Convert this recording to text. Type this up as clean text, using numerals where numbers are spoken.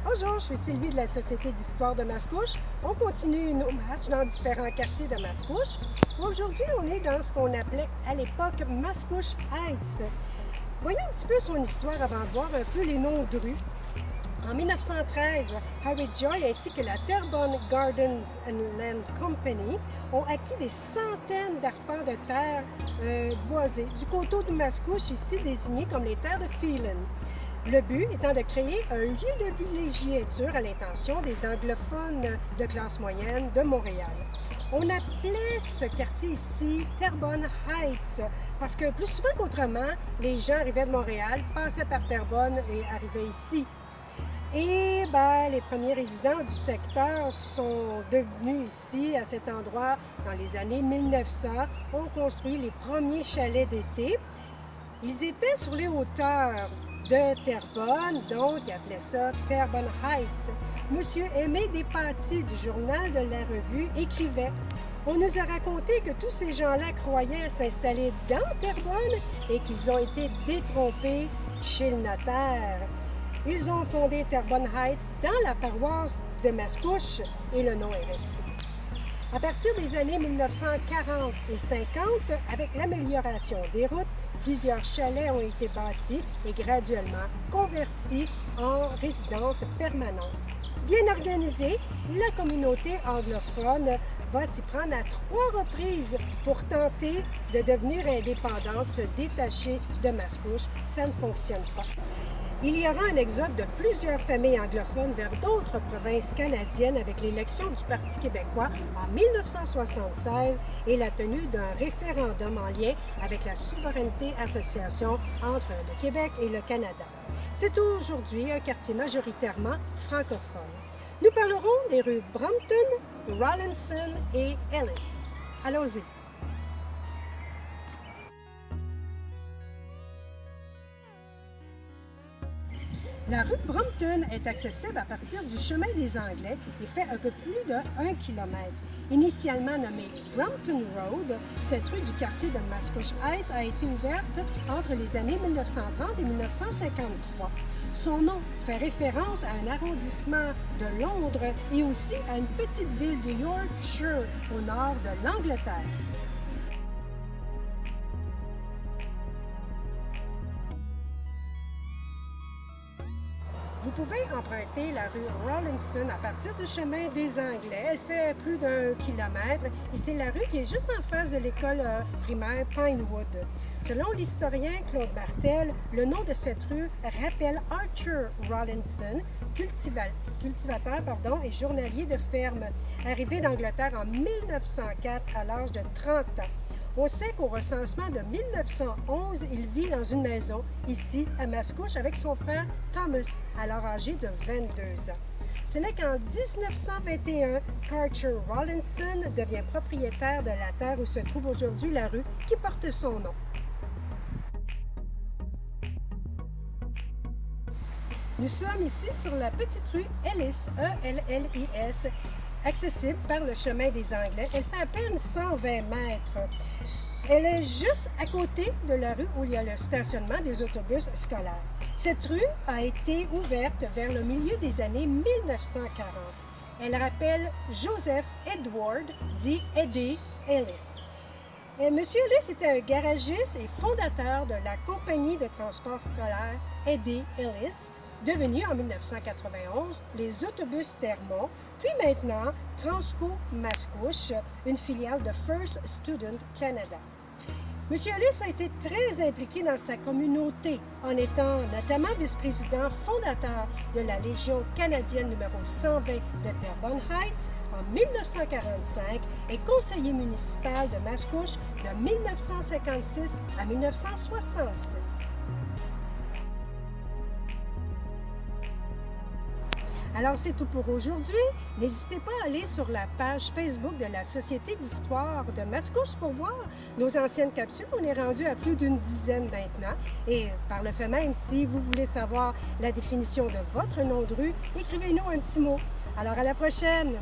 Bonjour, je suis Sylvie de la Société d'histoire de Mascouche. On continue nos marches dans différents quartiers de Mascouche. Aujourd'hui, on est dans ce qu'on appelait à l'époque Mascouche Heights. Voyons un petit peu son histoire avant de voir un peu les noms de rues. En 1913, Harry Joy ainsi que la Terrebonne Gardens and Land Company ont acquis des centaines d'arpents de terre boisés du coteau de Mascouche, ici désigné comme les terres de Phelan. Le but étant de créer un lieu de villégiature à l'intention des anglophones de classe moyenne de Montréal. On appelait ce quartier ici Terrebonne Heights parce que plus souvent qu'autrement, les gens arrivaient de Montréal, passaient par Terrebonne et arrivaient ici. Et les premiers résidents du secteur sont devenus ici, à cet endroit, dans les années 1900, ont construit les premiers chalets d'été. Ils étaient sur les hauteurs de Terrebonne, donc ils appelaient ça Terrebonne Heights. Monsieur Aimé Despatie du Journal de la Revue écrivait: « On nous a raconté que tous ces gens-là croyaient s'installer dans Terrebonne et qu'ils ont été détrompés chez le notaire. Ils ont fondé Terrebonne Heights dans la paroisse de Mascouche et le nom est resté. » À partir des années 1940 et 50, avec l'amélioration des routes, plusieurs chalets ont été bâtis et graduellement convertis en résidences permanentes. Bien organisée, la communauté anglophone va s'y prendre à 3 reprises pour tenter de devenir indépendante, se détacher de Mascouche. Ça ne fonctionne pas. Il y aura un exode de plusieurs familles anglophones vers d'autres provinces canadiennes avec l'élection du Parti québécois en 1976 et la tenue d'un référendum en lien avec la souveraineté association entre le Québec et le Canada. C'est aujourd'hui un quartier majoritairement francophone. Nous parlerons des rues Brampton, Rawlinson et Ellis. Allons-y. La rue Brampton est accessible à partir du chemin des Anglais et fait un peu plus de 1 km. Initialement nommée Brampton Road, cette rue du quartier de Mascouche Heights a été ouverte entre les années 1930 et 1953. Son nom fait référence à un arrondissement de Londres et aussi à une petite ville du Yorkshire au nord de l'Angleterre. Vous pouvez emprunter la rue Rawlinson à partir du chemin des Anglais. Elle fait plus d'1 kilomètre et c'est la rue qui est juste en face de l'école primaire Pinewood. Selon l'historien Claude Martel, le nom de cette rue rappelle Arthur Rawlinson, cultivateur et journalier de ferme, arrivé d'Angleterre en 1904 à l'âge de 30 ans. On sait qu'au recensement de 1911, il vit dans une maison, ici, à Mascouche, avec son frère Thomas, alors âgé de 22 ans. Ce n'est qu'en 1921 qu'Arthur Rawlinson devient propriétaire de la terre où se trouve aujourd'hui la rue qui porte son nom. Nous sommes ici sur la petite rue Ellis, E-L-L-I-S, accessible par le chemin des Anglais. Elle fait à peine 120 mètres. Elle est juste à côté de la rue où il y a le stationnement des autobus scolaires. Cette rue a été ouverte vers le milieu des années 1940. Elle rappelle Joseph Edward, dit Eddie Ellis. Monsieur Ellis était un garagiste et fondateur de la compagnie de transport scolaire Eddie Ellis, devenue en 1991 les autobus Thermont, puis maintenant Transco Mascouche, une filiale de First Student Canada. M. Ellis a été très impliqué dans sa communauté en étant notamment vice-président fondateur de la Légion canadienne numéro 120 de Terrebonne Heights en 1945 et conseiller municipal de Mascouche de 1956 à 1966. Alors, c'est tout pour aujourd'hui. N'hésitez pas à aller sur la page Facebook de la Société d'histoire de Mascouche pour voir nos anciennes capsules. On est rendu à plus d'une dizaine maintenant. Et par le fait même, si vous voulez savoir la définition de votre nom de rue, écrivez-nous un petit mot. Alors, à la prochaine!